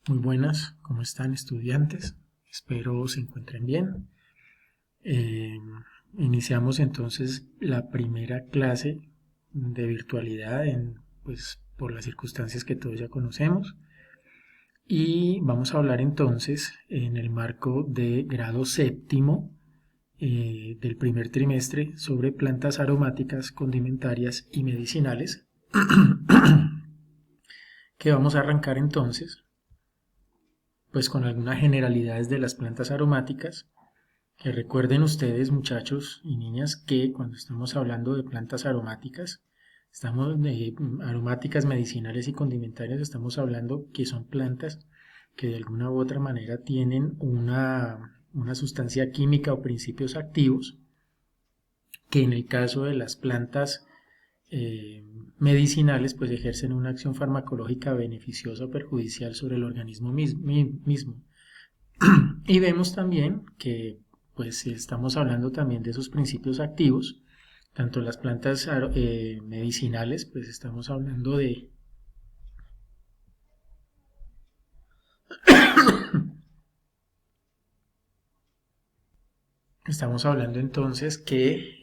Muy buenas, ¿cómo están estudiantes? Espero se encuentren bien. Eh, Iniciamos entonces la primera clase de virtualidad pues, por las circunstancias que todos ya conocemos. Y vamos a hablar entonces en el marco de grado séptimo del primer trimestre sobre plantas aromáticas, condimentarias y medicinales, que vamos a arrancar entonces pues con algunas generalidades de las plantas aromáticas. Que recuerden ustedes, muchachos y niñas, que cuando estamos hablando de plantas aromáticas, estamos de aromáticas medicinales y condimentarias, estamos hablando que son plantas que de alguna u otra manera tienen una sustancia química o principios activos, que en el caso de las plantas eh, medicinales, pues ejercen una acción farmacológica beneficiosa o perjudicial sobre el organismo mismo. Y vemos también que pues estamos hablando también de esos principios activos, tanto las plantas medicinales, pues estamos hablando entonces que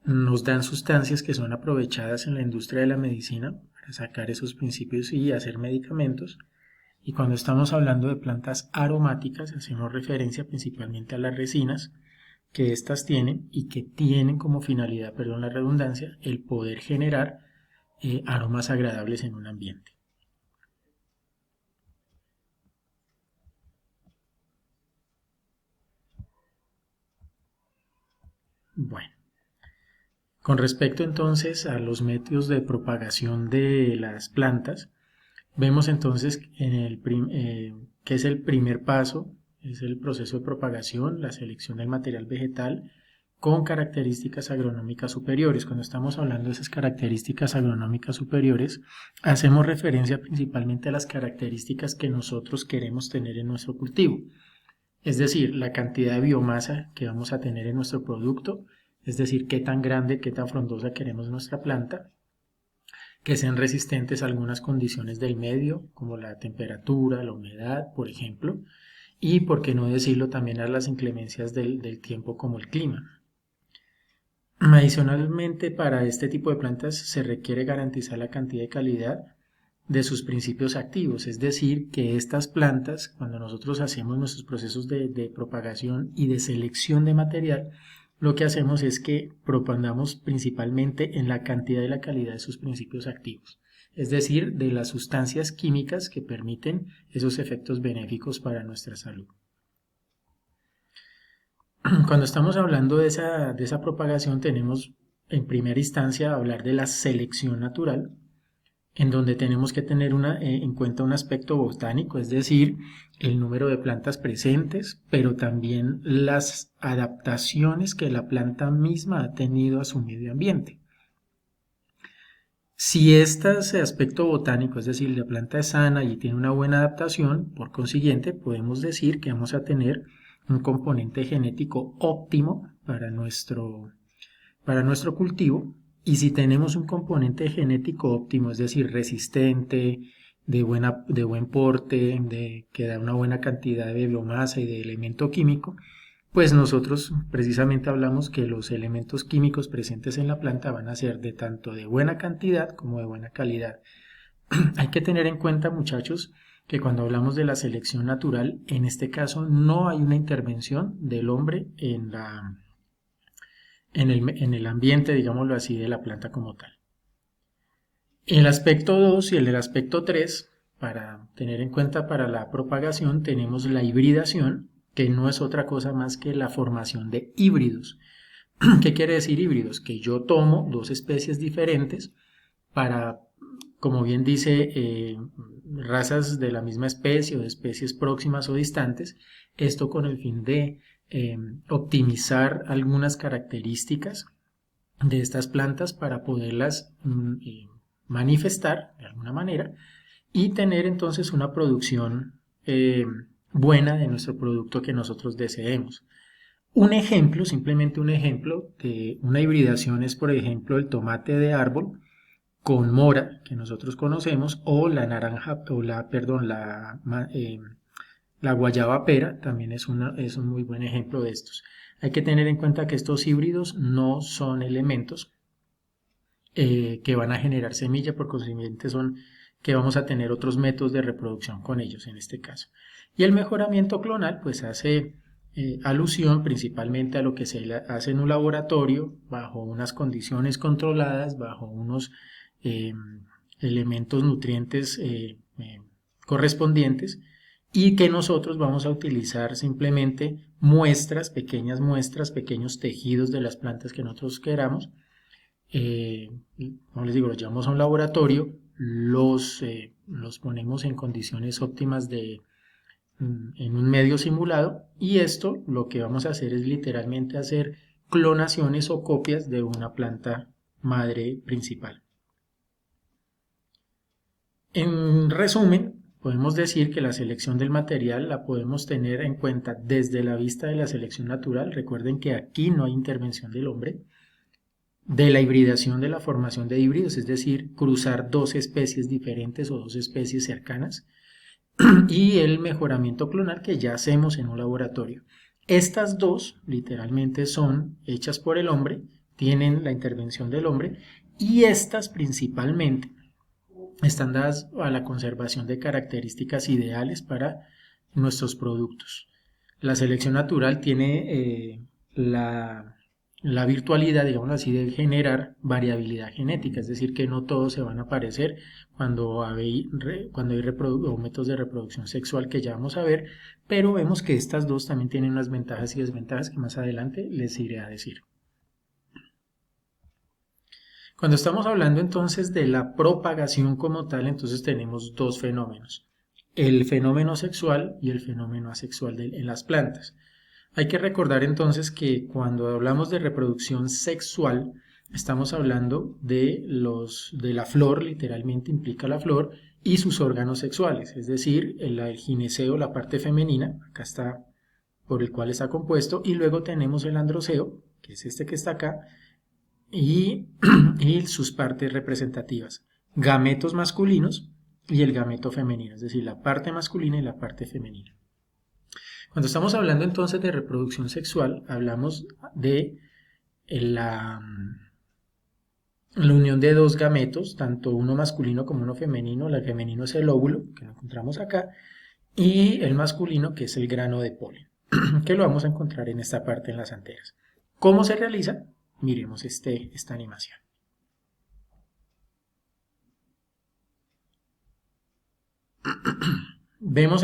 nos dan sustancias que son aprovechadas en la industria de la medicina para sacar esos principios y hacer medicamentos. Y cuando estamos hablando de plantas aromáticas, hacemos referencia principalmente a las resinas que éstas tienen y que tienen como finalidad, perdón la redundancia, el poder generar aromas agradables en un ambiente. Bueno, con respecto entonces a los métodos de propagación de las plantas, vemos entonces que es el primer paso, es el proceso de propagación, la selección del material vegetal con características agronómicas superiores. Cuando estamos hablando de esas características agronómicas superiores, hacemos referencia principalmente a las características que nosotros queremos tener en nuestro cultivo. Es decir, la cantidad de biomasa que vamos a tener en nuestro producto, es decir, qué tan grande, qué tan frondosa queremos nuestra planta, que sean resistentes a algunas condiciones del medio, como la temperatura, la humedad, por ejemplo, y por qué no decirlo también a las inclemencias del tiempo como el clima. Adicionalmente, para este tipo de plantas se requiere garantizar la cantidad y calidad de sus principios activos, es decir, que estas plantas, cuando nosotros hacemos nuestros procesos de propagación y de selección de material, lo que hacemos es que propagamos principalmente en la cantidad y la calidad de sus principios activos, es decir, de las sustancias químicas que permiten esos efectos benéficos para nuestra salud. Cuando estamos hablando de esa propagación, tenemos en primera instancia hablar de la selección natural, en donde tenemos que tener en cuenta un aspecto botánico, es decir, el número de plantas presentes, pero también las adaptaciones que la planta misma ha tenido a su medio ambiente. Si este aspecto botánico, es decir, la planta es sana y tiene una buena adaptación, por consiguiente, podemos decir que vamos a tener un componente genético óptimo para nuestro cultivo. Y si tenemos un componente genético óptimo, es decir, resistente, de buen porte, que da una buena cantidad de biomasa y de elemento químico, pues nosotros precisamente hablamos que los elementos químicos presentes en la planta van a ser de tanto de buena cantidad como de buena calidad. Hay que tener en cuenta, muchachos, que cuando hablamos de la selección natural, en este caso no hay una intervención del hombre en el ambiente, digámoslo así, de la planta como tal. El aspecto 2 y el aspecto 3, para tener en cuenta para la propagación, tenemos la hibridación, que no es otra cosa más que la formación de híbridos. ¿Qué quiere decir híbridos? Que yo tomo dos especies diferentes para, como bien dice, razas de la misma especie o de especies próximas o distantes, esto con el fin de optimizar algunas características de estas plantas para poderlas manifestar de alguna manera y tener entonces una producción buena de nuestro producto que nosotros deseemos. Un ejemplo, simplemente un ejemplo de una hibridación es, por ejemplo, el tomate de árbol con mora, que nosotros conocemos, o la naranja, o la guayaba pera, también es un muy buen ejemplo de estos. Hay que tener en cuenta que estos híbridos no son elementos que van a generar semilla, por consiguiente son que vamos a tener otros métodos de reproducción con ellos en este caso. Y el mejoramiento clonal pues hace alusión principalmente a lo que se hace en un laboratorio bajo unas condiciones controladas, bajo unos elementos nutrientes correspondientes, y que nosotros vamos a utilizar simplemente muestras, pequeños tejidos de las plantas que nosotros queramos. Como les digo, los llevamos a un laboratorio, los ponemos en condiciones óptimas en un medio simulado, y esto lo que vamos a hacer es literalmente hacer clonaciones o copias de una planta madre principal. En resumen, podemos decir que la selección del material la podemos tener en cuenta desde la vista de la selección natural. Recuerden que aquí no hay intervención del hombre. De la hibridación, de la formación de híbridos, es decir, cruzar dos especies diferentes o dos especies cercanas, y el mejoramiento clonal que ya hacemos en un laboratorio. Estas dos literalmente son hechas por el hombre, tienen la intervención del hombre, y estas principalmente están dadas a la conservación de características ideales para nuestros productos. La selección natural tiene la virtualidad, digamos así, de generar variabilidad genética, es decir, que no todos se van a parecer cuando hay métodos de reproducción sexual, que ya vamos a ver, pero vemos que estas dos también tienen unas ventajas y desventajas que más adelante les iré a decir. Cuando estamos hablando entonces de la propagación como tal, entonces tenemos dos fenómenos: el fenómeno sexual y el fenómeno asexual en las plantas. Hay que recordar entonces que cuando hablamos de reproducción sexual, estamos hablando de la flor, literalmente implica la flor, y sus órganos sexuales, es decir, el gineceo, la parte femenina, acá está, por el cual está compuesto, y luego tenemos el androceo, que es este que está acá, y sus partes representativas, gametos masculinos y el gameto femenino, es decir, la parte masculina y la parte femenina. Cuando estamos hablando entonces de reproducción sexual, hablamos de la unión de dos gametos, tanto uno masculino como uno femenino. El femenino es el óvulo, que lo encontramos acá, y el masculino, que es el grano de polen, que lo vamos a encontrar en esta parte, en las anteras. ¿Cómo se realiza? Miremos esta animación. Vemos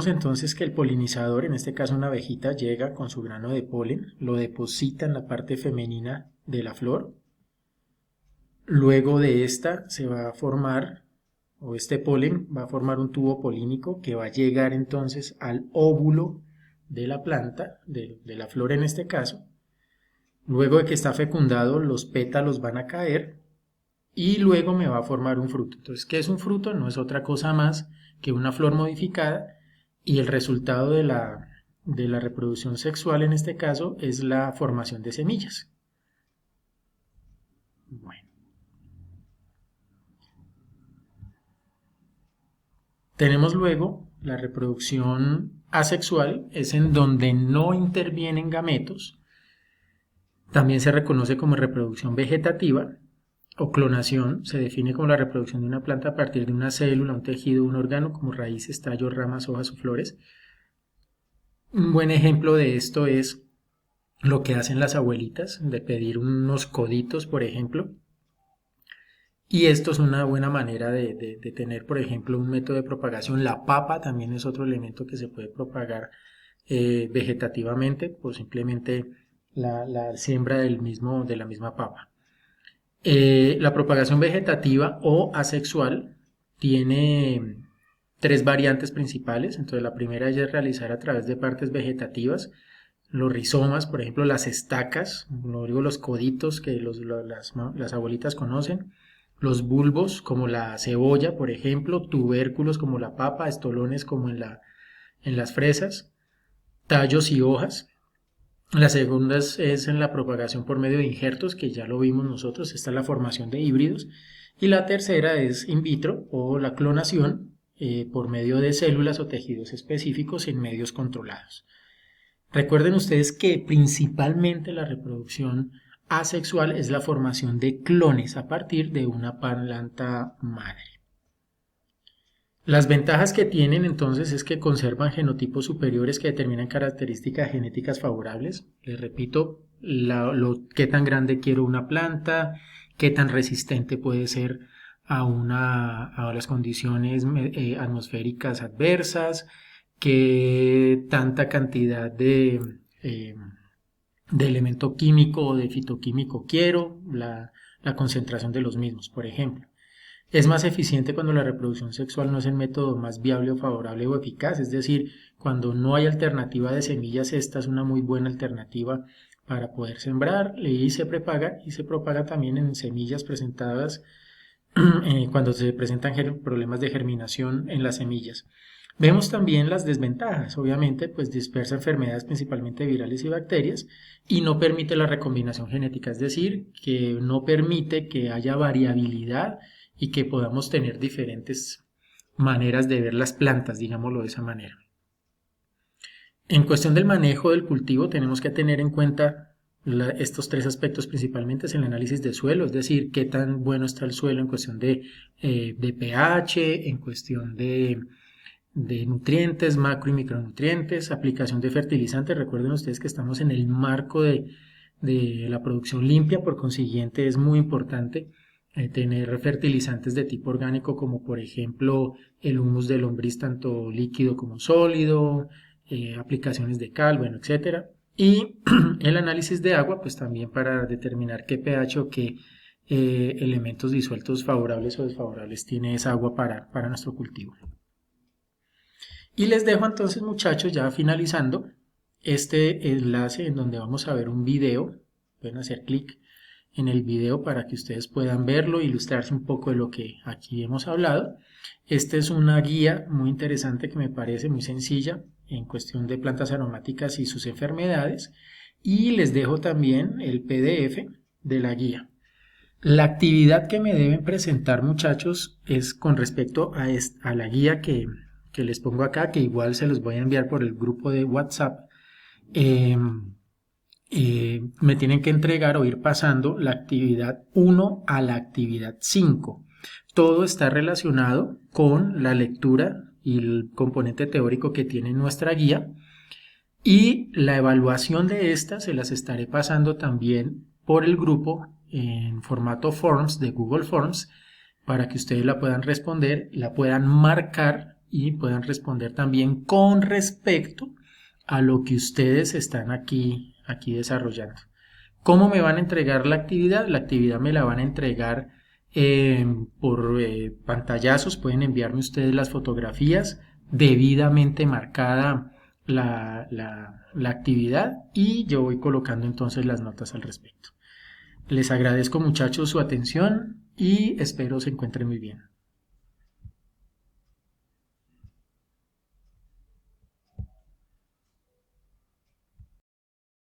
entonces que el polinizador, en este caso una abejita, llega con su grano de polen, lo deposita en la parte femenina de la flor. Luego de esta se va a formar, o este polen va a formar un tubo polínico que va a llegar entonces al óvulo de la planta, de la flor en este caso. Luego de que está fecundado, los pétalos van a caer y luego me va a formar un fruto. Entonces, ¿qué es un fruto? No es otra cosa más que una flor modificada, y el resultado de la reproducción sexual en este caso es la formación de semillas. Bueno. Tenemos luego la reproducción asexual, es en donde no intervienen gametos. También se reconoce como reproducción vegetativa o clonación. Se define como la reproducción de una planta a partir de una célula, un tejido, un órgano, como raíces, tallos, ramas, hojas o flores. Un buen ejemplo de esto es lo que hacen las abuelitas, de pedir unos coditos, por ejemplo. Y esto es una buena manera de tener, por ejemplo, un método de propagación. La papa también es otro elemento que se puede propagar vegetativamente por simplemente la siembra de la misma papa. La propagación vegetativa o asexual tiene tres variantes principales. Entonces, la primera es realizar a través de partes vegetativas, los rizomas, por ejemplo, las estacas, luego los coditos que las abuelitas conocen, los bulbos como la cebolla, por ejemplo, tubérculos como la papa, estolones como en las fresas, tallos y hojas. La segunda es en la propagación por medio de injertos, que ya lo vimos nosotros, esta es la formación de híbridos. Y la tercera es in vitro o la clonación por medio de células o tejidos específicos en medios controlados. Recuerden ustedes que principalmente la reproducción asexual es la formación de clones a partir de una planta madre. Las ventajas que tienen entonces es que conservan genotipos superiores que determinan características genéticas favorables. Les repito, qué tan grande quiero una planta, qué tan resistente puede ser a las condiciones atmosféricas adversas, qué tanta cantidad de elemento químico o de fitoquímico quiero, la concentración de los mismos, por ejemplo. Es más eficiente cuando la reproducción sexual no es el método más viable o favorable o eficaz, es decir, cuando no hay alternativa de semillas, esta es una muy buena alternativa para poder sembrar y se propaga también en semillas presentadas cuando se presentan problemas de germinación en las semillas. Vemos también las desventajas, obviamente, pues dispersa enfermedades principalmente virales y bacterias y no permite la recombinación genética, es decir, que no permite que haya variabilidad y que podamos tener diferentes maneras de ver las plantas, digámoslo de esa manera. En cuestión del manejo del cultivo tenemos que tener en cuenta estos tres aspectos principalmente: es el análisis de suelo, es decir, qué tan bueno está el suelo en cuestión de pH, en cuestión de nutrientes, macro y micronutrientes, aplicación de fertilizantes. Recuerden ustedes que estamos en el marco de la producción limpia, por consiguiente es muy importante tener fertilizantes de tipo orgánico, como por ejemplo el humus de lombriz, tanto líquido como sólido, aplicaciones de cal, bueno, etcétera. Y el análisis de agua, pues también para determinar qué pH o qué elementos disueltos favorables o desfavorables tiene esa agua para nuestro cultivo. Y les dejo entonces, muchachos, ya finalizando, este enlace en donde vamos a ver un video. Pueden hacer clic en el video para que ustedes puedan verlo e ilustrarse un poco de lo que aquí hemos hablado. Esta es una guía muy interesante que me parece muy sencilla en cuestión de plantas aromáticas y sus enfermedades. Y les dejo también el PDF de la guía. La actividad que me deben presentar, muchachos, es con respecto a la guía que les pongo acá, que igual se los voy a enviar por el grupo de WhatsApp. Me tienen que entregar o ir pasando la actividad 1 a la actividad 5. Todo está relacionado con la lectura y el componente teórico que tiene nuestra guía, y la evaluación de esta se las estaré pasando también por el grupo en formato Forms de Google Forms, para que ustedes la puedan responder, la puedan marcar y puedan responder también con respecto a lo que ustedes están aquí desarrollando. ¿Cómo me van a entregar la actividad? La actividad me la van a entregar por pantallazos. Pueden enviarme ustedes las fotografías, debidamente marcada la actividad, y yo voy colocando entonces las notas al respecto. Les agradezco, muchachos, su atención y espero se encuentren muy bien.